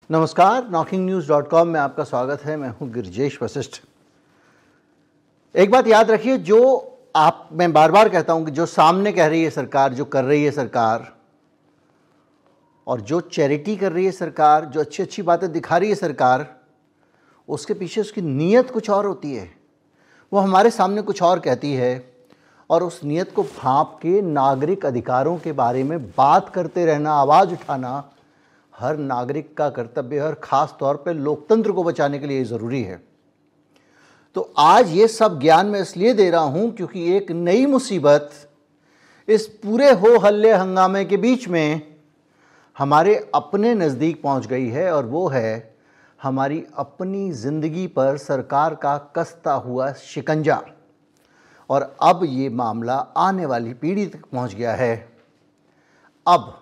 नमस्कार, knocking-news.com में आपका स्वागत है। मैं हूं गिरिजेश वशिष्ठ। एक बात याद रखिए, मैं बार बार कहता हूं कि जो सामने कह रही है सरकार, जो कर रही है सरकार, और जो चैरिटी कर रही है सरकार, जो अच्छी अच्छी बातें दिखा रही है सरकार, उसके पीछे उसकी नीयत कुछ और होती है। वो हमारे सामने कुछ और कहती है और उस नीयत को भांप के नागरिक अधिकारों के बारे में बात करते रहना, आवाज़ उठाना हर नागरिक का कर्तव्य है और ख़ास तौर पे लोकतंत्र को बचाने के लिए ज़रूरी है। तो आज ये सब ज्ञान मैं इसलिए दे रहा हूँ क्योंकि एक नई मुसीबत इस पूरे हो हल्ले हंगामे के बीच में हमारे अपने नज़दीक पहुँच गई है, और वो है हमारी अपनी ज़िंदगी पर सरकार का कसता हुआ शिकंजा। और अब ये मामला आने वाली पीढ़ी तक पहुँच गया है। अब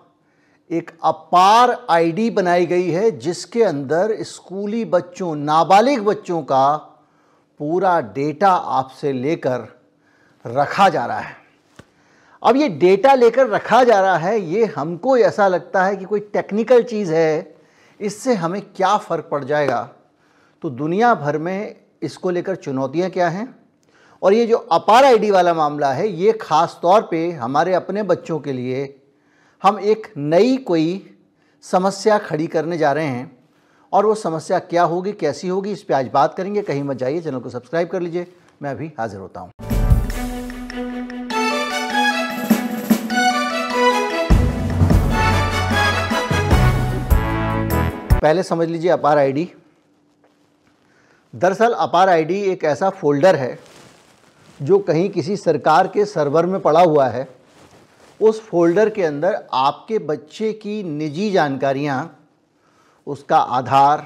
एक अपार आईडी बनाई गई है जिसके अंदर स्कूली बच्चों, नाबालिग बच्चों का पूरा डेटा आपसे लेकर रखा जा रहा है। अब ये डेटा लेकर रखा जा रहा है, ये हमको ऐसा लगता है कि कोई टेक्निकल चीज़ है, इससे हमें क्या फ़र्क पड़ जाएगा। तो दुनिया भर में इसको लेकर चुनौतियां क्या हैं, और ये जो अपार आईडी वाला मामला है, ये ख़ास तौर पे हमारे अपने बच्चों के लिए हम एक नई कोई समस्या खड़ी करने जा रहे हैं। और वो समस्या क्या होगी, कैसी होगी, इस पे आज बात करेंगे। कहीं मत जाइए, चैनल को सब्सक्राइब कर लीजिए। मैं अभी हाजिर होता हूँ। पहले समझ लीजिए अपार आईडी। दरअसल अपार आईडी एक ऐसा फोल्डर है जो कहीं किसी सरकार के सर्वर में पड़ा हुआ है। उस फोल्डर के अंदर आपके बच्चे की निजी जानकारियां, उसका आधार,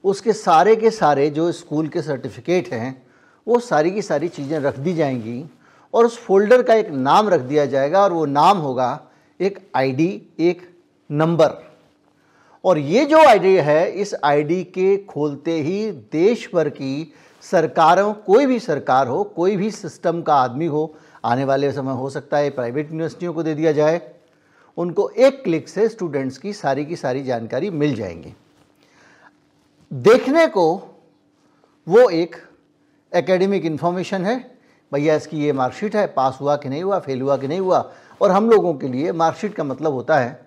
उसके सारे के सारे जो स्कूल के सर्टिफिकेट हैं, वो सारी की सारी चीज़ें रख दी जाएंगी और उस फोल्डर का एक नाम रख दिया जाएगा, और वो नाम होगा एक आईडी, एक नंबर। और ये जो आईडी है, इस आईडी के खोलते ही देश भर की सरकारों, कोई भी सरकार हो, कोई भी सिस्टम का आदमी हो, आने वाले समय हो सकता है प्राइवेट यूनिवर्सिटियों को दे दिया जाए, उनको एक क्लिक से स्टूडेंट्स की सारी जानकारी मिल जाएंगी। देखने को वो एक एकेडमिक इन्फॉर्मेशन है, भैया इसकी ये मार्कशीट है, पास हुआ कि नहीं हुआ, फेल हुआ कि नहीं हुआ। और हम लोगों के लिए मार्कशीट का मतलब होता है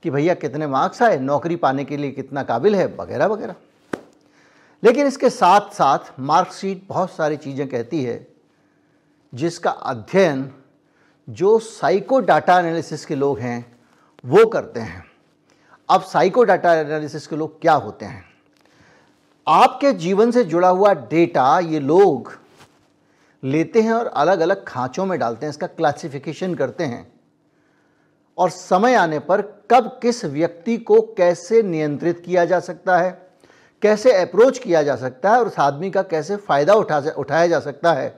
कि भैया कितने मार्क्स आए, नौकरी पाने के लिए कितना काबिल है, वगैरह वगैरह। लेकिन इसके साथ साथ मार्कशीट बहुत सारी चीज़ें कहती है जिसका अध्ययन जो साइको डाटा एनालिसिस के लोग हैं वो करते हैं। अब साइको डाटा एनालिसिस के लोग क्या होते हैं? आपके जीवन से जुड़ा हुआ डेटा ये लोग लेते हैं और अलग अलग खांचों में डालते हैं, इसका क्लासिफिकेशन करते हैं, और समय आने पर कब किस व्यक्ति को कैसे नियंत्रित किया जा सकता है, कैसे अप्रोच किया जा सकता है, और उस आदमी का कैसे फ़ायदा उठाया जा सकता है,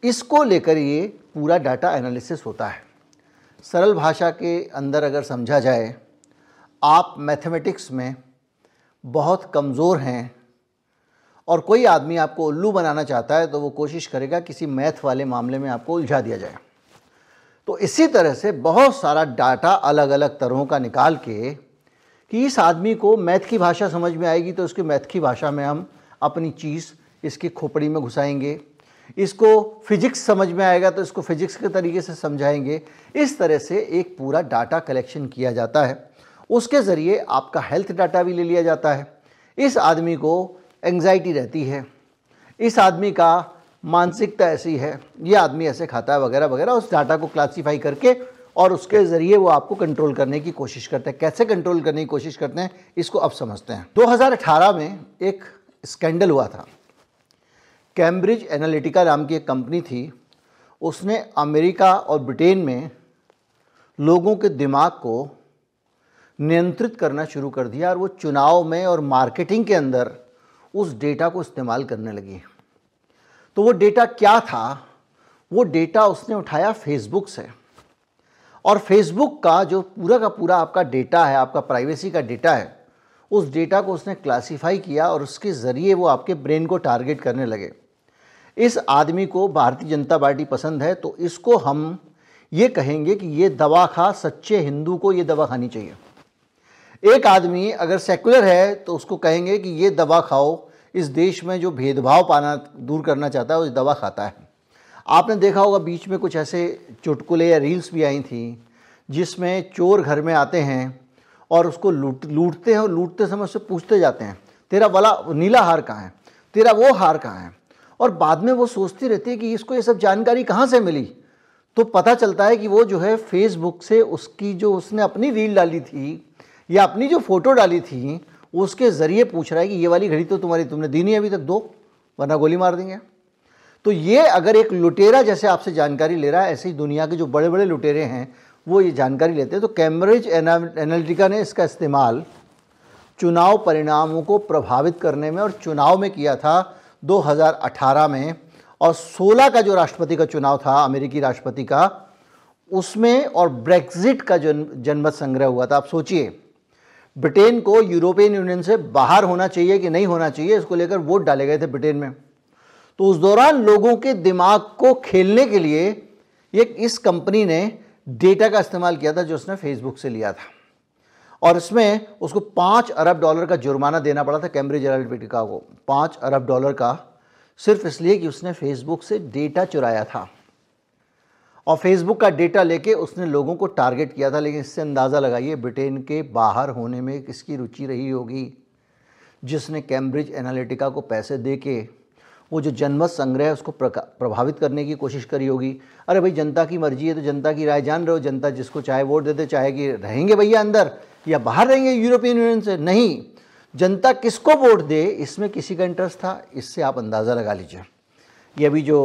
इसको लेकर ये पूरा डाटा एनालिसिस होता है। सरल भाषा के अंदर अगर समझा जाए, आप मैथमेटिक्स में बहुत कमज़ोर हैं और कोई आदमी आपको उल्लू बनाना चाहता है तो वो कोशिश करेगा किसी मैथ वाले मामले में आपको उलझा दिया जाए। तो इसी तरह से बहुत सारा डाटा अलग अलग तरहों का निकाल के कि इस आदमी को मैथ की भाषा समझ में आएगी तो उसकी मैथ की भाषा में हम अपनी चीज़ इसकी खोपड़ी में घुसाएंगे, इसको फिजिक्स समझ में आएगा तो इसको फिजिक्स के तरीके से समझाएंगे। इस तरह से एक पूरा डाटा कलेक्शन किया जाता है। उसके ज़रिए आपका हेल्थ डाटा भी ले लिया जाता है। इस आदमी को एंग्जाइटी रहती है, इस आदमी का मानसिकता ऐसी है, ये आदमी ऐसे खाता है, वगैरह वगैरह। उस डाटा को क्लासीफाई करके और उसके ज़रिए वो आपको कंट्रोल करने की कोशिश करते हैं। कैसे कंट्रोल करने की कोशिश करते हैं इसको अब समझते हैं। 2018 में एक स्कैंडल हुआ था। कैम्ब्रिज एनालिटिका नाम की एक कंपनी थी, उसने अमेरिका और ब्रिटेन में लोगों के दिमाग को नियंत्रित करना शुरू कर दिया, और वो चुनाव में और मार्केटिंग के अंदर उस डेटा को इस्तेमाल करने लगी। तो वो डेटा क्या था? वो डेटा उसने उठाया फेसबुक से, और फेसबुक का जो पूरा का पूरा आपका डेटा है, आपका प्राइवेसी का डेटा है, उस डेटा को उसने क्लासीफाई किया और उसके ज़रिए वो आपके ब्रेन को टारगेट करने लगे। इस आदमी को भारतीय जनता पार्टी पसंद है तो इसको हम ये कहेंगे कि ये दवा खा, सच्चे हिंदू को ये दवा खानी चाहिए। एक आदमी अगर सेकुलर है तो उसको कहेंगे कि ये दवा खाओ, इस देश में जो भेदभाव पाना दूर करना चाहता है वो इस दवा खाता है। आपने देखा होगा बीच में कुछ ऐसे चुटकुले या रील्स भी आई थी जिसमें चोर घर में आते हैं और उसको लूटते हैं, और लूटते समय उससे पूछते जाते हैं तेरा वाला नीला हार कहाँ है, तेरा वो हार कहाँ है, और बाद में वो सोचती रहती है कि इसको ये सब जानकारी कहाँ से मिली। तो पता चलता है कि वो जो है फेसबुक से उसकी जो उसने अपनी रील डाली थी या अपनी जो फोटो डाली थी उसके ज़रिए पूछ रहा है कि ये वाली घड़ी तो तुमने दी नहीं अभी तक, दो वरना गोली मार देंगे। तो ये अगर एक लुटेरा जैसे आपसे जानकारी ले रहा है, ऐसे ही दुनिया के जो बड़े बड़े लुटेरे हैं वो ये जानकारी लेते हैं। तो कैम्ब्रिज एनालिटिका ने इसका इस्तेमाल चुनाव परिणामों को प्रभावित करने में और चुनाव में किया था 2018 में, और 16 का जो राष्ट्रपति का चुनाव था अमेरिकी राष्ट्रपति का उसमें, और ब्रेक्जिट का जो जनमत संग्रह हुआ था। आप सोचिए ब्रिटेन को यूरोपियन यूनियन से बाहर होना चाहिए कि नहीं होना चाहिए, इसको लेकर वोट डाले गए थे ब्रिटेन में। तो उस दौरान लोगों के दिमाग को खेलने के लिए इस कंपनी ने डेटा का इस्तेमाल किया था जो उसने फेसबुक से लिया था, और इसमें उसको $5 अरब का जुर्माना देना पड़ा था कैम्ब्रिज एनालिटिका को, $5 अरब का, सिर्फ इसलिए कि उसने फेसबुक से डेटा चुराया था और फेसबुक का डेटा लेके उसने लोगों को टारगेट किया था। लेकिन इससे अंदाज़ा लगाइए ब्रिटेन के बाहर होने में किसकी रुचि रही होगी, जिसने कैम्ब्रिज एनालिटिका को पैसे दे के वो जो जनमत संग्रह है उसको प्रभावित करने की कोशिश करी होगी। अरे भाई जनता की मर्जी है तो जनता की राय जान रहे हो, जनता जिसको चाहे वोट देते, चाहे कि रहेंगे भैया अंदर या बाहर रहेंगे यूरोपियन यूनियन से, नहीं, जनता किसको वोट दे इसमें किसी का इंटरेस्ट था। इससे आप अंदाज़ा लगा लीजिए। ये अभी जो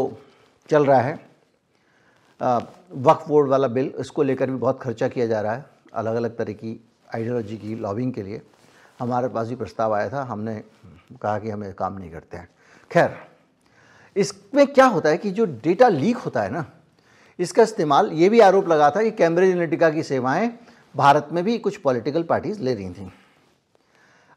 चल रहा है वक्फ बोर्ड वाला बिल, इसको लेकर भी बहुत खर्चा किया जा रहा है अलग अलग तरह की आइडियोलॉजी की लॉबिंग के लिए। हमारे पास भी प्रस्ताव आया था, हमने कहा कि हमें काम नहीं करते हैं। खैर, इसमें क्या होता है कि जो डेटा लीक होता है ना, इसका इस्तेमाल, ये भी आरोप लगा था कि कैम्ब्रिज एनालिटिका की सेवाएं भारत में भी कुछ पॉलिटिकल पार्टीज ले रही थीं।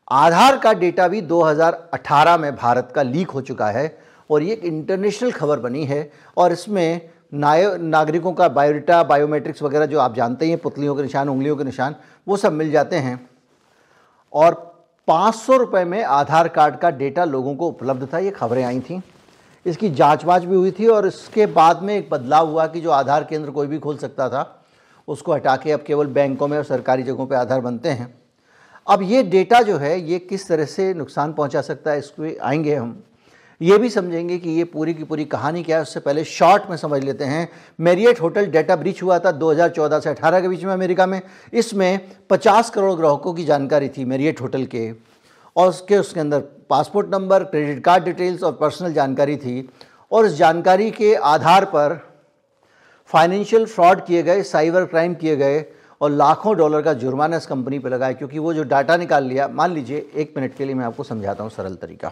आधार का डेटा भी 2018 में भारत का लीक हो चुका है और ये एक इंटरनेशनल खबर बनी है, और इसमें नागरिकों का बायोडाटा, बायोमेट्रिक्स वगैरह जो आप जानते हैं, पुतलियों के निशान, उंगलियों के निशान, वो सब मिल जाते हैं। और 500 रुपये में आधार कार्ड का डेटा लोगों को उपलब्ध था, ये खबरें आई थीं। इसकी जांच भी हुई थी और इसके बाद में एक बदलाव हुआ कि जो आधार केंद्र कोई भी खोल सकता था उसको हटा के अब केवल बैंकों में और सरकारी जगहों पे आधार बनते हैं। अब ये डेटा जो है ये किस तरह से नुकसान पहुंचा सकता है, इसको आएंगे हम, ये भी समझेंगे कि ये पूरी की पूरी कहानी क्या है। उससे पहले शॉर्ट में समझ लेते हैं। मैरियट होटल डेटा ब्रीच हुआ था 2014 से 18 के बीच में अमेरिका में। इसमें 50 करोड़ ग्राहकों की जानकारी थी मैरियट होटल के, और उसके अंदर passport number, credit card details और पर्सनल जानकारी थी, और इस जानकारी के आधार पर फाइनेंशियल फ्रॉड किए गए, साइबर क्राइम किए गए, और लाखों डॉलर का जुर्माना इस कंपनी पर लगाया, क्योंकि वो जो डाटा निकाल लिया। मान लीजिए 1 मिनट के लिए मैं आपको समझाता हूँ सरल तरीका।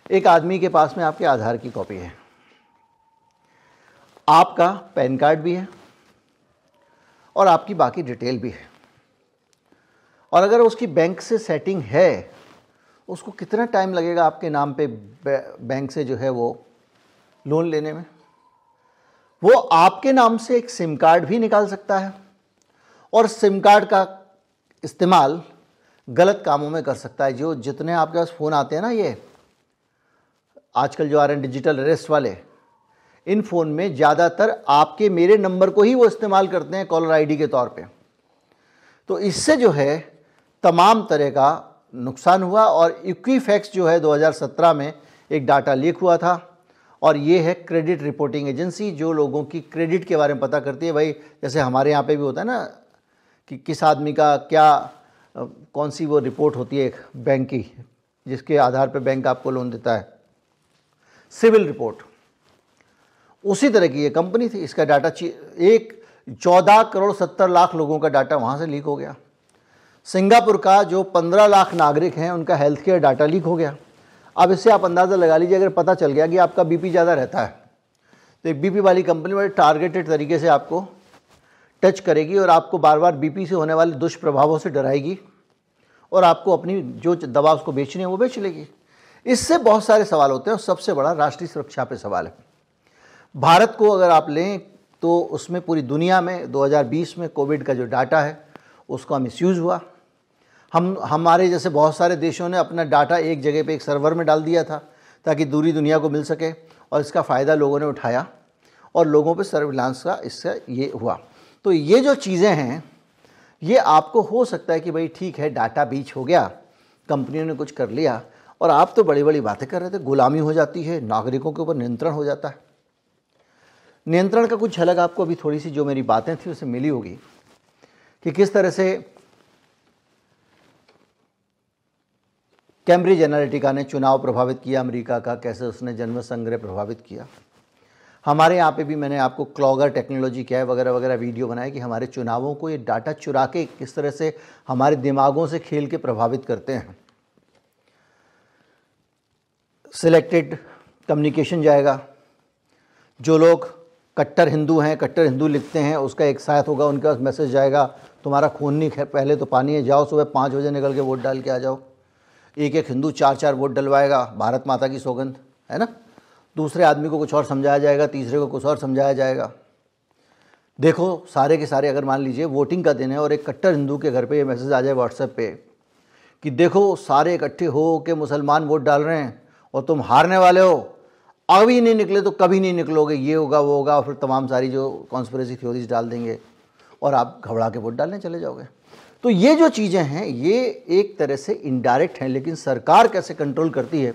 एक आदमी के पास में आपके आधार की कॉपी है, आपका पैन कार्ड भी है और आपकी बाकी डिटेल भी है, और अगर उसकी बैंक से सेटिंग है, उसको कितना टाइम लगेगा आपके नाम पे बैंक से जो है वो लोन लेने में। वो आपके नाम से एक सिम कार्ड भी निकाल सकता है और सिम कार्ड का इस्तेमाल गलत कामों में कर सकता है। जो जितने आपके पास फ़ोन आते हैं ना, ये आजकल जो आ रहे हैं डिजिटल अरेस्ट वाले, इन फ़ोन में ज़्यादातर आपके मेरे नंबर को ही वो इस्तेमाल करते हैं कॉलर आईडी के तौर पे। तो इससे जो है तमाम तरह का नुकसान हुआ। और इक्विफैक्स जो है 2017 में एक डाटा लीक हुआ था, और ये है क्रेडिट रिपोर्टिंग एजेंसी जो लोगों की क्रेडिट के बारे में पता करती है। भाई जैसे हमारे यहाँ पे भी होता है ना कि किस आदमी का क्या कौन सी वो रिपोर्ट होती है एक बैंक की, जिसके आधार पे बैंक आपको लोन देता है, सिविल रिपोर्ट, उसी तरह की ये कंपनी थी। इसका डाटा 14 करोड़ 70 लाख लोगों का डाटा वहाँ से लीक हो गया। सिंगापुर का जो 15 लाख नागरिक हैं उनका हेल्थ केयर डाटा लीक हो गया। अब इससे आप अंदाज़ा लगा लीजिए, अगर पता चल गया कि आपका बीपी ज़्यादा रहता है तो एक बीपी वाली कंपनी बड़े टारगेटेड तरीके से आपको टच करेगी और आपको बार बार बीपी से होने वाले दुष्प्रभावों से डराएगी, और आपको अपनी जो दवा उसको बेचनी है वो बेच लेगी। इससे बहुत सारे सवाल होते हैं, और सबसे बड़ा राष्ट्रीय सुरक्षा पे सवाल है। भारत को अगर आप लें तो उसमें पूरी दुनिया में 2020 में कोविड का जो डाटा है उसका मिसयूज़ हुआ। हमारे जैसे बहुत सारे देशों ने अपना डाटा एक जगह पे एक सर्वर में डाल दिया था ताकि दूरी दुनिया को मिल सके, और इसका फ़ायदा लोगों ने उठाया और लोगों पे सर्विलांस का इससे ये हुआ। तो ये जो चीज़ें हैं ये आपको हो सकता है कि भाई ठीक है, डाटा बीच हो गया, कंपनियों ने कुछ कर लिया, और आप तो बड़ी बड़ी बातें कर रहे थे, गुलामी हो जाती है, नागरिकों के ऊपर नियंत्रण हो जाता है। नियंत्रण का कुछ झलक आपको अभी थोड़ी सी जो मेरी बातें थी उससे मिली होगी कि किस तरह से कैम्ब्रिज एनालिटिका ने चुनाव प्रभावित किया अमेरिका का, कैसे उसने जनमत संग्रह प्रभावित किया। हमारे यहाँ पे भी मैंने आपको क्लॉगर टेक्नोलॉजी क्या है वगैरह वगैरह वीडियो बनाया कि हमारे चुनावों को ये डाटा चुरा के किस तरह से हमारे दिमागों से खेल के प्रभावित करते हैं। सिलेक्टेड कम्युनिकेशन जाएगा, जो लोग कट्टर हिंदू हैं, कट्टर हिंदू लिखते हैं, उसका एक साथ होगा, उनके पास मैसेज जाएगा तुम्हारा खून नहीं है, पहले तो पानी है, जाओ सुबह 5 बजे निकल के वोट डाल के आ जाओ। एक एक हिंदू 4-4 वोट डलवाएगा, भारत माता की सौगंध, है ना। दूसरे आदमी को कुछ और समझाया जाएगा, तीसरे को कुछ और समझाया जाएगा। देखो सारे के सारे, अगर मान लीजिए वोटिंग का दिन है और एक कट्टर हिंदू के घर पे ये मैसेज आ जाए व्हाट्सएप पे कि देखो सारे इकट्ठे हो के मुसलमान वोट डाल रहे हैं और तुम हारने वाले हो, अभी नहीं निकले तो कभी नहीं निकलोगे, ये होगा वो होगा, और फिर तमाम सारी जो कॉन्स्पिरेसी थ्योरीज डाल देंगे और आप घबरा के वोट डालने चले जाओगे। तो ये जो चीज़ें हैं ये एक तरह से इनडायरेक्ट हैं, लेकिन सरकार कैसे कंट्रोल करती है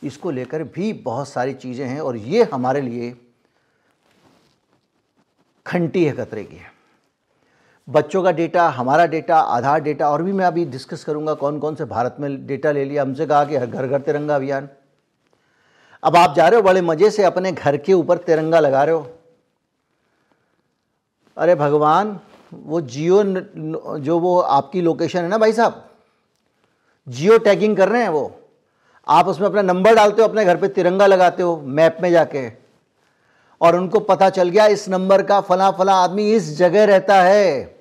इसको लेकर भी बहुत सारी चीज़ें हैं, और ये हमारे लिए घंटी है खतरे की। बच्चों का डेटा, हमारा डेटा, आधार डेटा, और भी मैं अभी डिस्कस करूंगा कौन कौन से भारत में डेटा ले लिया। हमसे कहा कि घर घर तिरंगा अभियान। अब आप जा रहे हो बड़े मज़े से अपने घर के ऊपर तिरंगा लगा रहे हो, अरे भगवान, वो जो वो आपकी लोकेशन है ना भाई साहब, जियो टैगिंग कर रहे हैं वो, आप उसमें अपना नंबर डालते हो, अपने घर पे तिरंगा लगाते हो मैप में जाके, और उनको पता चल गया इस नंबर का फला फला आदमी इस जगह रहता है,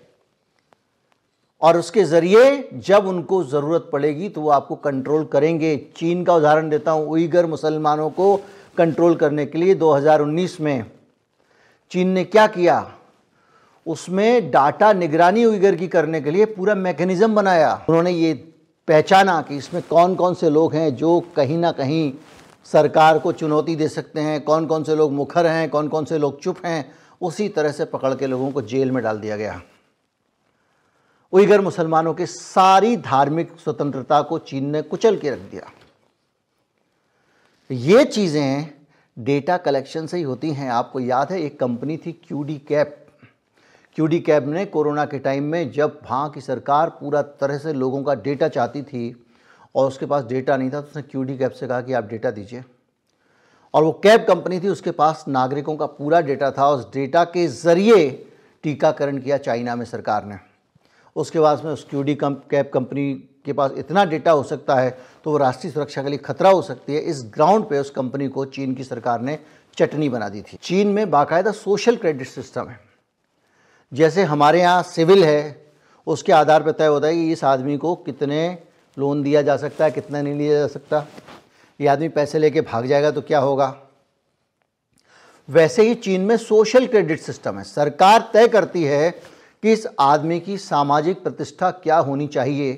और उसके ज़रिए जब उनको ज़रूरत पड़ेगी तो वो आपको कंट्रोल करेंगे। चीन का उदाहरण देता हूँ, उइगर मुसलमानों को कंट्रोल करने के लिए 2019 में चीन ने क्या किया, उसमें डाटा निगरानी उइगर की करने के लिए पूरा मैकेनिज्म बनाया। उन्होंने ये पहचाना कि इसमें कौन कौन से लोग हैं जो कहीं ना कहीं सरकार को चुनौती दे सकते हैं, कौन कौन से लोग मुखर हैं, कौन कौन से लोग चुप हैं। उसी तरह से पकड़ के लोगों को जेल में डाल दिया गया। उइगर मुसलमानों की सारी धार्मिक स्वतंत्रता को चीन ने कुचल के रख दिया। ये चीज़ें डेटा कलेक्शन से ही होती हैं। आपको याद है एक कंपनी थी क्यूडी कैब ने कोरोना के टाइम में, जब वहाँ की सरकार पूरा तरह से लोगों का डेटा चाहती थी और उसके पास डेटा नहीं था, तो उसने क्यूडी कैब से कहा कि आप डेटा दीजिए, और वो कैब कंपनी थी, उसके पास नागरिकों का पूरा डेटा था। उस डेटा के ज़रिए टीकाकरण किया चाइना में सरकार ने। उसके बाद में उस क्यूडी कैब कंपनी के पास इतना डेटा हो सकता है तो वो राष्ट्रीय सुरक्षा के लिए खतरा हो सकती है। इस ग्राउंड पे उस कंपनी को चीन की सरकार ने चटनी बना दी थी। चीन में बाकायदा सोशल क्रेडिट सिस्टम है, जैसे हमारे यहाँ सिविल है, उसके आधार पर तय होता है कि इस आदमी को कितने लोन दिया जा सकता है, कितना नहीं लिया जा सकता। ये आदमी पैसे लेके भाग जाएगा तो क्या होगा। वैसे ही चीन में सोशल क्रेडिट सिस्टम है। सरकार तय करती है कि इस आदमी की सामाजिक प्रतिष्ठा क्या होनी चाहिए,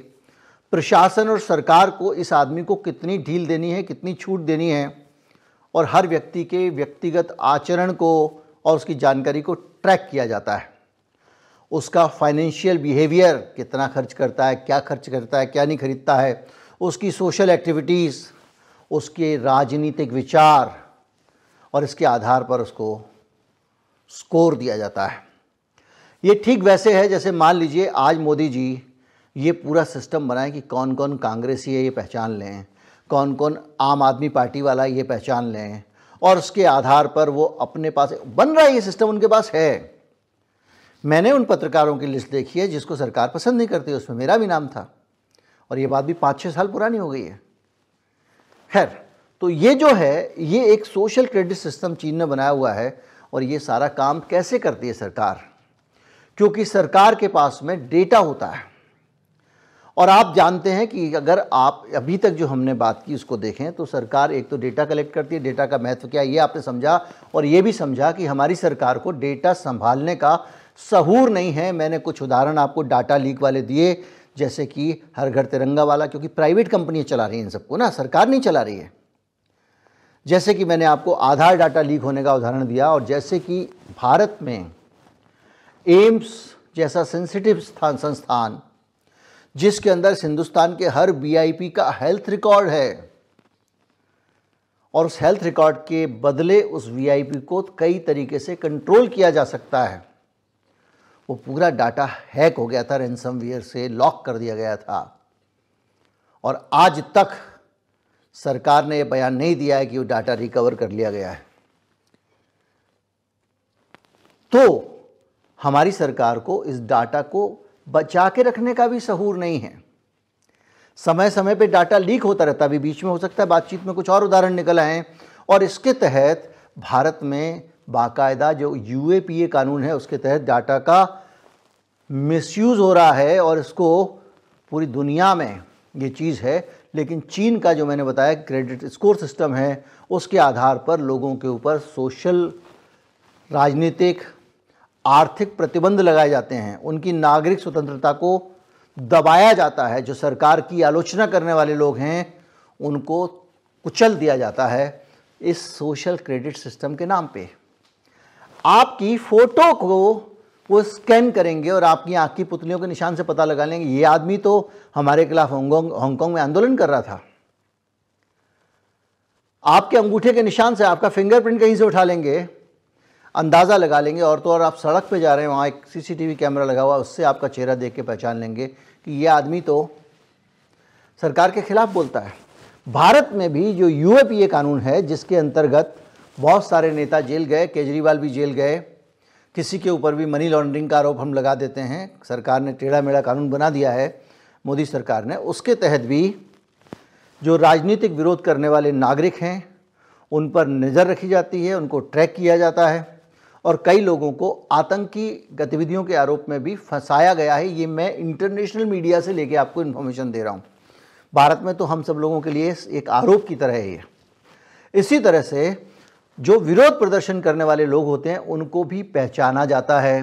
प्रशासन और सरकार को इस आदमी को कितनी ढील देनी है, कितनी छूट देनी है, और हर व्यक्ति के व्यक्तिगत आचरण को और उसकी जानकारी को ट्रैक किया जाता है। उसका फाइनेंशियल बिहेवियर, कितना खर्च करता है, क्या खर्च करता है, क्या नहीं खरीदता है, उसकी सोशल एक्टिविटीज़, उसके राजनीतिक विचार, और इसके आधार पर उसको स्कोर दिया जाता है। ये ठीक वैसे है जैसे मान लीजिए आज मोदी जी ये पूरा सिस्टम बनाए कि कौन कौन कांग्रेसी है ये पहचान लें, कौन कौन आम आदमी पार्टी वाला है ये पहचान लें, और उसके आधार पर वो अपने पास बन रहा है, ये सिस्टम उनके पास है। मैंने उन पत्रकारों की लिस्ट देखी है जिसको सरकार पसंद नहीं करती, उसमें मेरा भी नाम था, और ये बात भी 5-6 साल पुरानी हो गई है। खैर, तो ये जो है ये एक सोशल क्रेडिट सिस्टम चीन ने बनाया हुआ है। और ये सारा काम कैसे करती है सरकार, क्योंकि सरकार के पास में डेटा होता है। और आप जानते हैं कि अगर आप अभी तक जो हमने बात की उसको देखें तो सरकार एक तो डेटा कलेक्ट करती है, डेटा का महत्व क्या है ये आपने समझा, और ये भी समझा कि हमारी सरकार को डेटा संभालने का सहूर नहीं है। मैंने कुछ उदाहरण आपको डाटा लीक वाले दिए, जैसे कि हर घर तिरंगा वाला, क्योंकि प्राइवेट कंपनियां चला रही हैं इन सबको ना, सरकार नहीं चला रही है। जैसे कि मैंने आपको आधार डाटा लीक होने का उदाहरण दिया, और जैसे कि भारत में एम्स जैसा सेंसिटिव संस्थान जिसके अंदर हिंदुस्तान के हर वीआईपी का हेल्थ रिकॉर्ड है, और उस हेल्थ रिकॉर्ड के बदले उस वीआईपी को कई तरीके से कंट्रोल किया जा सकता है, वो पूरा डाटा हैक हो गया था, रैंसमवेयर से लॉक कर दिया गया था। और आज तक सरकार ने यह बयान नहीं दिया है कि वो डाटा रिकवर कर लिया गया है। तो हमारी सरकार को इस डाटा को बचा के रखने का भी सहूर नहीं है। समय समय पे डाटा लीक होता रहता है। अभी बीच में हो सकता है बातचीत में कुछ और उदाहरण निकल आए, और इसके तहत भारत में बाकायदा जो यूएपीए कानून है उसके तहत डाटा का मिसयूज हो रहा है, और इसको पूरी दुनिया में ये चीज़ है। लेकिन चीन का जो मैंने बताया क्रेडिट स्कोर सिस्टम है, उसके आधार पर लोगों के ऊपर सोशल, राजनीतिक, आर्थिक प्रतिबंध लगाए जाते हैं, उनकी नागरिक स्वतंत्रता को दबाया जाता है। जो सरकार की आलोचना करने वाले लोग हैं उनको कुचल दिया जाता है इस सोशल क्रेडिट सिस्टम के नाम पे। आपकी फ़ोटो को वो स्कैन करेंगे और आपकी आँख की पुतलियों के निशान से पता लगा लेंगे ये आदमी तो हमारे खिलाफ हांगकांग में आंदोलन कर रहा था। आपके अंगूठे के निशान से आपका फिंगरप्रिंट कहीं से उठा लेंगे, अंदाज़ा लगा लेंगे, और तो और आप सड़क पे जा रहे हैं, वहाँ एक सीसीटीवी कैमरा लगा हुआ, उससे आपका चेहरा देख के पहचान लेंगे कि ये आदमी तो सरकार के खिलाफ बोलता है। भारत में भी जो यूएपीए कानून है, जिसके अंतर्गत बहुत सारे नेता जेल गए, केजरीवाल भी जेल गए, किसी के ऊपर भी मनी लॉन्ड्रिंग का आरोप हम लगा देते हैं, सरकार ने टेढ़ा मेढ़ा कानून बना दिया है मोदी सरकार ने। उसके तहत भी जो राजनीतिक विरोध करने वाले नागरिक हैं उन पर नज़र रखी जाती है, उनको ट्रैक किया जाता है, और कई लोगों को आतंकी गतिविधियों के आरोप में भी फंसाया गया है। ये मैं इंटरनेशनल मीडिया से लेके आपको इन्फॉर्मेशन दे रहा हूँ। भारत में तो हम सब लोगों के लिए एक आरोप की तरह है ये। इसी तरह से जो विरोध प्रदर्शन करने वाले लोग होते हैं उनको भी पहचाना जाता है।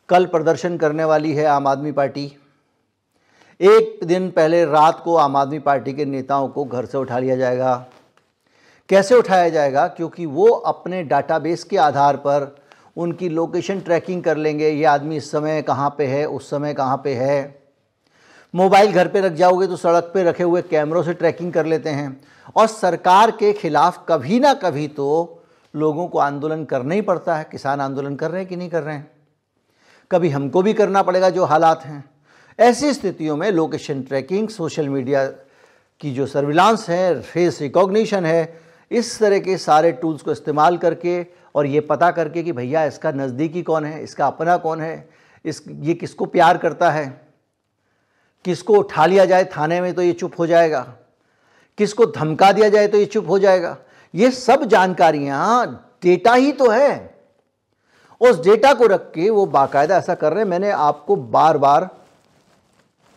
कल प्रदर्शन करने वाली है आम आदमी पार्टी। एक दिन पहले रात को आम आदमी पार्टी के नेताओं को घर से उठा लिया जाएगा। कैसे उठाया जाएगा? क्योंकि वो अपने डाटाबेस के आधार पर उनकी लोकेशन ट्रैकिंग कर लेंगे, ये आदमी इस समय कहाँ पे है, उस समय कहाँ पे है। मोबाइल घर पे रख जाओगे तो सड़क पे रखे हुए कैमरों से ट्रैकिंग कर लेते हैं, और सरकार के खिलाफ कभी ना कभी तो लोगों को आंदोलन करना ही पड़ता है। किसान आंदोलन कर रहे हैं कि नहीं कर रहे हैं? कभी हमको भी करना पड़ेगा जो हालात हैं। ऐसी स्थितियों में लोकेशन ट्रैकिंग, सोशल मीडिया की जो सर्विलांस है, फेस रिकॉग्निशन है, इस तरह के सारे टूल्स को इस्तेमाल करके और ये पता करके कि भैया इसका नज़दीकी कौन है, इसका अपना कौन है, ये किसको प्यार करता है, किसको उठा लिया जाए थाने में तो ये चुप हो जाएगा, किसको धमका दिया जाए तो ये चुप हो जाएगा, ये सब जानकारियाँ डेटा ही तो है। उस डेटा को रख के वो बाकायदा ऐसा कर रहे हैं। मैंने आपको बार बार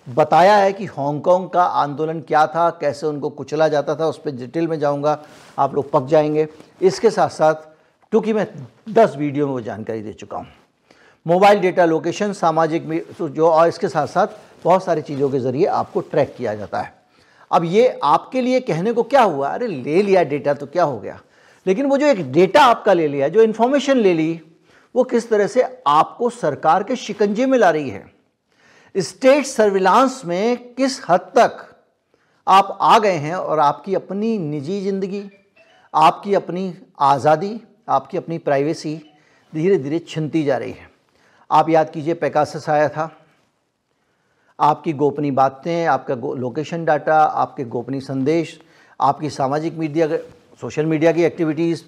बताया है कि हांगकांग का आंदोलन क्या था, कैसे उनको कुचला जाता था, उस पर डिटेल में जाऊंगा, आप लोग पक जाएंगे। इसके साथ साथ, क्योंकि मैं 10 वीडियो में वो जानकारी दे चुका हूँ, मोबाइल डेटा, लोकेशन, सामाजिक जो, और इसके साथ साथ बहुत सारी चीज़ों के ज़रिए आपको ट्रैक किया जाता है। अब ये आपके लिए कहने को क्या हुआ, अरे ले लिया डेटा तो क्या हो गया, लेकिन वो जो एक डेटा आपका ले लिया, जो इन्फॉर्मेशन ले ली, वो किस तरह से आपको सरकार के शिकंजे में ला रही है। स्टेट सर्विलांस में किस हद तक आप आ गए हैं, और आपकी अपनी निजी ज़िंदगी, आपकी अपनी आज़ादी, आपकी अपनी प्राइवेसी धीरे धीरे छिनती जा रही है। आप याद कीजिए, पेगासस आया था, आपकी गोपनीय बातें, आपका लोकेशन डाटा, आपके गोपनीय संदेश, आपकी सामाजिक मीडिया, सोशल मीडिया की एक्टिविटीज़,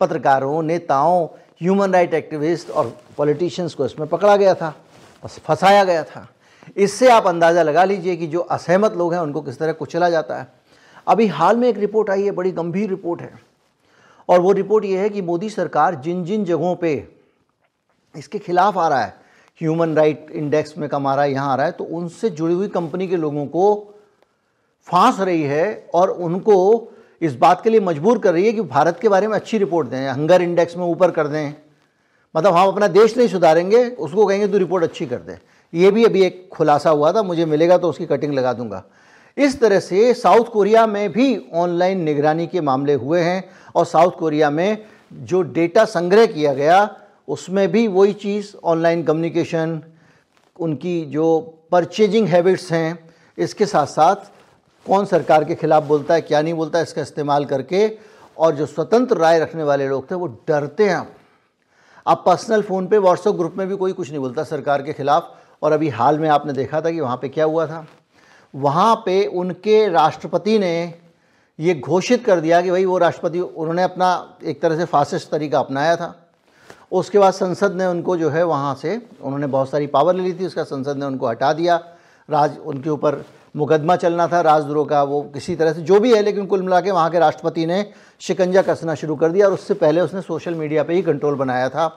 पत्रकारों, नेताओं, ह्यूमन राइट एक्टिविस्ट और पॉलिटिशियंस को इसमें पकड़ा गया था, बस फंसाया गया था। इससे आप अंदाज़ा लगा लीजिए कि जो असहमत लोग हैं उनको किस तरह कुचला जाता है। अभी हाल में एक रिपोर्ट आई है, बड़ी गंभीर रिपोर्ट है, और वो रिपोर्ट ये है कि मोदी सरकार जिन जिन जगहों पे इसके खिलाफ आ रहा है, ह्यूमन राइट इंडेक्स में कम आ रहा है, यहाँ आ रहा है, तो उनसे जुड़ी हुई कंपनी के लोगों को फांस रही है और उनको इस बात के लिए मजबूर कर रही है कि भारत के बारे में अच्छी रिपोर्ट दें, हंगर इंडेक्स में ऊपर कर दें, मतलब हम अपना देश नहीं सुधारेंगे, उसको कहेंगे तू रिपोर्ट अच्छी कर दे। ये भी अभी एक खुलासा हुआ था, मुझे मिलेगा तो उसकी कटिंग लगा दूंगा। इस तरह से साउथ कोरिया में भी ऑनलाइन निगरानी के मामले हुए हैं और साउथ कोरिया में जो डेटा संग्रह किया गया उसमें भी वही चीज़, ऑनलाइन कम्युनिकेशन, उनकी जो परचेजिंग हैबिट्स हैं, इसके साथ साथ कौन सरकार के खिलाफ बोलता है क्या नहीं बोलता है, इसका इस्तेमाल करके, और जो स्वतंत्र राय रखने वाले लोग थे वो डरते हैं। अब पर्सनल फ़ोन पे व्हाट्सएप ग्रुप में भी कोई कुछ नहीं बोलता सरकार के खिलाफ। और अभी हाल में आपने देखा था कि वहाँ पे क्या हुआ था, वहाँ पे उनके राष्ट्रपति ने ये घोषित कर दिया कि भाई वो राष्ट्रपति, उन्होंने अपना एक तरह से फासिस्ट तरीका अपनाया था। उसके बाद संसद ने उनको जो है वहाँ से, उन्होंने बहुत सारी पावर ले ली थी, उसका संसद ने उनको हटा दिया। उनके ऊपर मुकदमा चलना था राजद्रोह का, वो किसी तरह से जो भी है, लेकिन कुल मिला के वहाँ के राष्ट्रपति ने शिकंजा कसना शुरू कर दिया। और उससे पहले उसने सोशल मीडिया पे ही कंट्रोल बनाया था।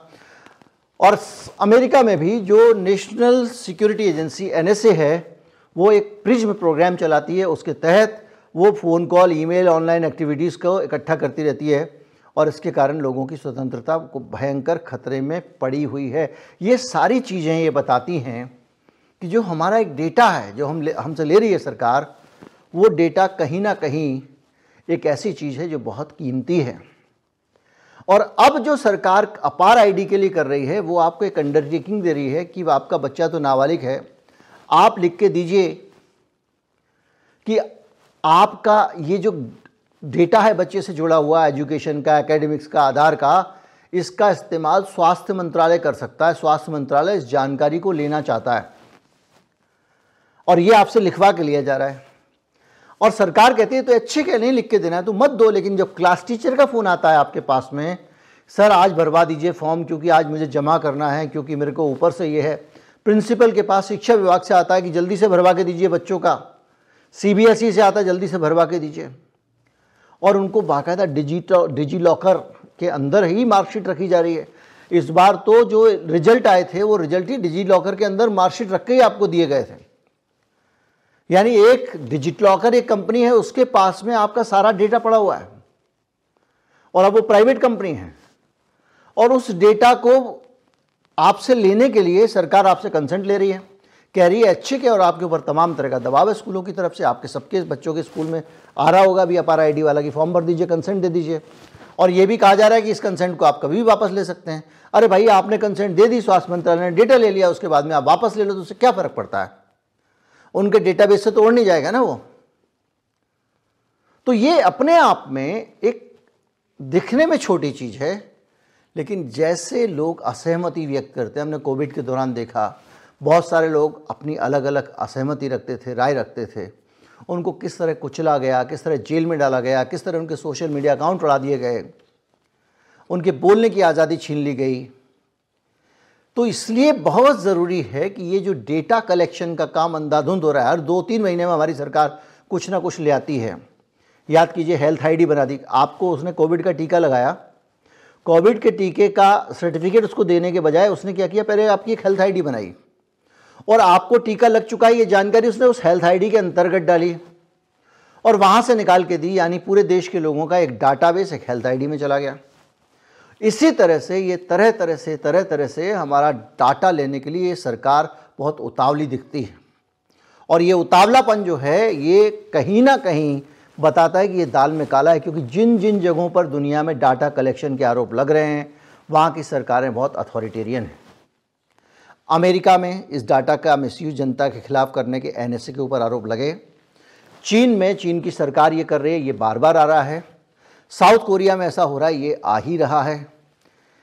और अमेरिका में भी जो नेशनल सिक्योरिटी एजेंसी NSA है, वो एक प्रिज्म प्रोग्राम चलाती है, उसके तहत वो phone call, email, online activities को इकट्ठा करती रहती है और इसके कारण लोगों की स्वतंत्रता को भयंकर खतरे में पड़ी हुई है। ये सारी चीज़ें ये बताती हैं कि जो हमारा एक डेटा है जो हमसे ले रही है सरकार, वो डेटा कहीं ना कहीं एक ऐसी चीज़ है जो बहुत कीमती है। और अब जो सरकार अपार आईडी के लिए कर रही है, वो आपको एक अंडरटेकिंग दे रही है कि आपका बच्चा तो नाबालिग है, आप लिख के दीजिए कि आपका ये जो डेटा है बच्चे से जुड़ा हुआ, एजुकेशन का, एकेडमिक्स का, आधार का, इसका इस्तेमाल स्वास्थ्य मंत्रालय कर सकता है। स्वास्थ्य मंत्रालय इस जानकारी को लेना चाहता है और ये आपसे लिखवा के लिया जा रहा है। और सरकार कहती है तो अच्छे के नहीं लिख के देना है तो मत दो, लेकिन जब क्लास टीचर का फ़ोन आता है आपके पास में, सर आज भरवा दीजिए फॉर्म क्योंकि आज मुझे जमा करना है, क्योंकि मेरे को ऊपर से ये है, प्रिंसिपल के पास, शिक्षा विभाग से आता है कि जल्दी से भरवा के दीजिए बच्चों का, CBSE से आता है जल्दी से भरवा के दीजिए, और उनको बाकायदा डिजी लॉकर के अंदर ही मार्कशीट रखी जा रही है। इस बार तो जो रिजल्ट आए थे वो रिजल्ट ही डिजी लॉकर के अंदर मार्कशीट रख के ही आपको दिए गए थे। यानी एक डिजिट लॉकर एक कंपनी है, उसके पास में आपका सारा डेटा पड़ा हुआ है और अब वो प्राइवेट कंपनी है, और उस डेटा को आपसे लेने के लिए सरकार आपसे कंसेंट ले रही है, कह रही है अच्छे के, और आपके ऊपर तमाम तरह का दबाव है स्कूलों की तरफ से। आपके सबके बच्चों के स्कूल में आ रहा होगा भी अपार आईडी वाला कि फॉर्म भर दीजिए, कंसेंट दे दीजिए, और ये भी कहा जा रहा है कि इस कंसेंट को आप कभी भी वापस ले सकते हैं। अरे भाई, आपने कंसेंट दे दी, स्वास्थ्य मंत्रालय ने डेटा ले लिया, उसके बाद में आप वापस ले लो तो उससे क्या फ़र्क पड़ता है? उनके डेटाबेस से तोड़ नहीं जाएगा ना वो। तो ये अपने आप में एक दिखने में छोटी चीज़ है, लेकिन जैसे लोग असहमति व्यक्त करते हैं, हमने कोविड के दौरान देखा बहुत सारे लोग अपनी अलग अलग असहमति रखते थे, राय रखते थे, उनको किस तरह कुचला गया, किस तरह जेल में डाला गया, किस तरह उनके सोशल मीडिया अकाउंट उड़ा दिए गए, उनके बोलने की आज़ादी छीन ली गई। तो इसलिए बहुत ज़रूरी है कि ये जो डेटा कलेक्शन का काम अंधाधुंध हो रहा है, हर 2-3 महीने में हमारी सरकार कुछ ना कुछ ले आती है। याद कीजिए, हेल्थ आईडी बना दी, आपको उसने कोविड का टीका लगाया, कोविड के टीके का सर्टिफिकेट उसको देने के बजाय उसने क्या किया, पहले आपकी एक हेल्थ आईडी बनाई और आपको टीका लग चुका है ये जानकारी उसने उस हेल्थ आईडी के अंतर्गत डाली और वहाँ से निकाल के दी। यानी पूरे देश के लोगों का एक डाटाबेस एक हेल्थ आईडी में चला गया। इसी तरह से ये तरह तरह से हमारा डाटा लेने के लिए सरकार बहुत उतावली दिखती है, और ये उतावलापन जो है ये कहीं ना कहीं बताता है कि ये दाल में काला है, क्योंकि जिन जिन जगहों पर दुनिया में डाटा कलेक्शन के आरोप लग रहे हैं वहाँ की सरकारें बहुत अथॉरिटेरियन हैं। अमेरिका में इस डाटा का मिसयूज जनता के खिलाफ करने के NSA के ऊपर आरोप लगे। चीन में चीन की सरकार ये कर रही है, ये बार बार आ रहा है। साउथ कोरिया में ऐसा हो रहा है, ये आ ही रहा है।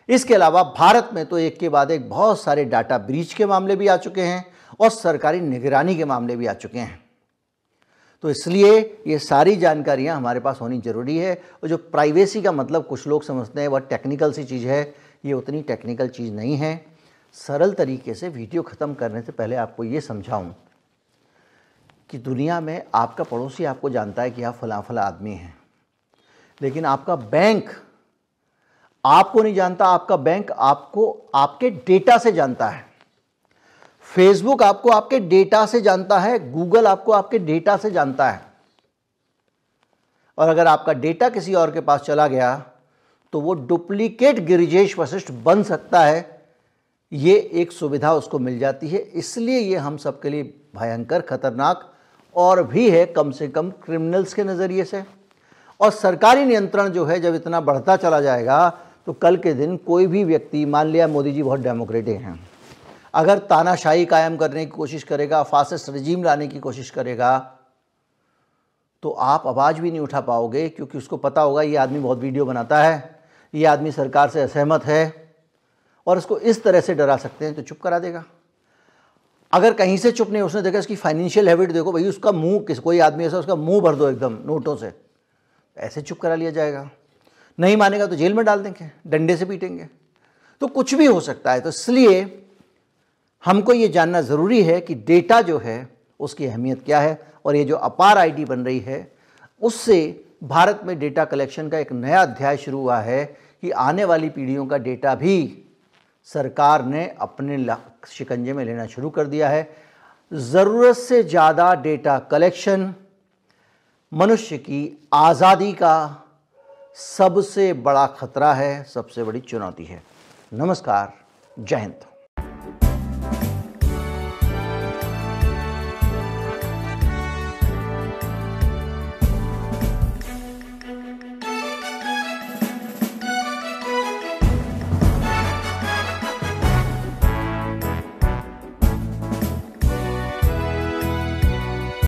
इसके अलावा भारत में तो एक के बाद एक बहुत सारे डाटा ब्रीच के मामले भी आ चुके हैं और सरकारी निगरानी के मामले भी आ चुके हैं। तो इसलिए ये सारी जानकारियां हमारे पास होनी ज़रूरी है। और जो प्राइवेसी का मतलब कुछ लोग समझते हैं वह टेक्निकल सी चीज़ है, ये उतनी टेक्निकल चीज़ नहीं है। सरल तरीके से वीडियो ख़त्म करने से पहले आपको ये समझाऊं कि दुनिया में आपका पड़ोसी आपको जानता है कि आप फला फला आदमी हैं, लेकिन आपका बैंक आपको नहीं जानता। आपका बैंक आपको आपके डेटा से जानता है। फेसबुक आपको आपके डेटा से जानता है, गूगल आपको आपके डेटा से जानता है। और अगर आपका डेटा किसी और के पास चला गया तो वो डुप्लीकेट गिरिजेश वशिष्ठ बन सकता है, ये एक सुविधा उसको मिल जाती है। इसलिए ये हम सबके लिए भयंकर खतरनाक और भी है, कम से कम क्रिमिनल्स के नज़रिए से। और सरकारी नियंत्रण जो है जब इतना बढ़ता चला जाएगा तो कल के दिन कोई भी व्यक्ति, मान लिया मोदी जी बहुत डेमोक्रेटिक हैं, अगर तानाशाही कायम करने की कोशिश करेगा, फासिस्ट रजीम लाने की कोशिश करेगा, तो आप आवाज़ भी नहीं उठा पाओगे, क्योंकि उसको पता होगा ये आदमी बहुत वीडियो बनाता है, ये आदमी सरकार से असहमत है और इसको इस तरह से डरा सकते हैं, तो चुप करा देगा। अगर कहीं से चुप नहीं, उसने देखा इसकी फाइनेंशियल हैबिट देखो भाई, उसका मुंह, कोई आदमी ऐसा उसका मुंह भर दो एकदम नोटों से, ऐसे चुप करा लिया जाएगा। नहीं मानेगा तो जेल में डाल देंगे, डंडे से पीटेंगे, तो कुछ भी हो सकता है। तो इसलिए हमको ये जानना ज़रूरी है कि डेटा जो है उसकी अहमियत क्या है, और ये जो अपार आईडी बन रही है उससे भारत में डेटा कलेक्शन का एक नया अध्याय शुरू हुआ है कि आने वाली पीढ़ियों का डेटा भी सरकार ने अपने शिकंजे में लेना शुरू कर दिया है। ज़रूरत से ज़्यादा डेटा कलेक्शन मनुष्य की आज़ादी का सबसे बड़ा खतरा है, सबसे बड़ी चुनौती है। नमस्कार, जय हिंद।